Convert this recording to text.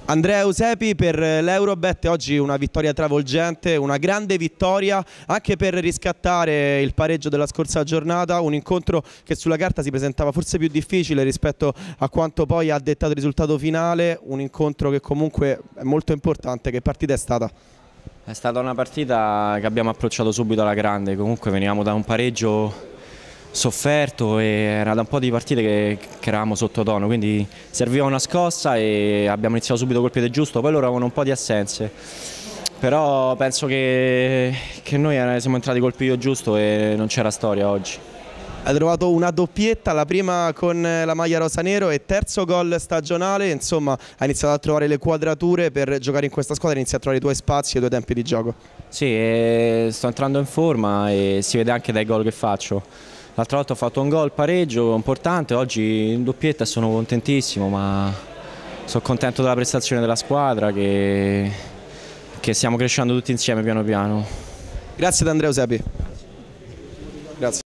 Andrea Eusebi per l'Eurobet, oggi una vittoria travolgente, una grande vittoria anche per riscattare il pareggio della scorsa giornata, un incontro che sulla carta si presentava forse più difficile rispetto a quanto poi ha dettato il risultato finale, un incontro che comunque è molto importante. Che partita è stata? È stata una partita che abbiamo approcciato subito alla grande, comunque venivamo da un pareggio sofferto e era da un po' di partite che eravamo sottotono, quindi serviva una scossa e abbiamo iniziato subito col piede giusto. Poi loro avevano un po' di assenze, però penso che noi siamo entrati col piede giusto e non c'era storia oggi. Hai trovato una doppietta, la prima con la maglia rosanero e terzo gol stagionale, insomma hai iniziato a trovare le quadrature per giocare in questa squadra, inizi a trovare i tuoi spazi e i tuoi tempi di gioco. Sì, sto entrando in forma e si vede anche dai gol che faccio. L'altra volta ho fatto un gol pareggio importante, oggi in doppietta e sono contentissimo, ma sono contento della prestazione della squadra, che stiamo crescendo tutti insieme piano piano. Grazie ad Andrea Eusebi. Grazie.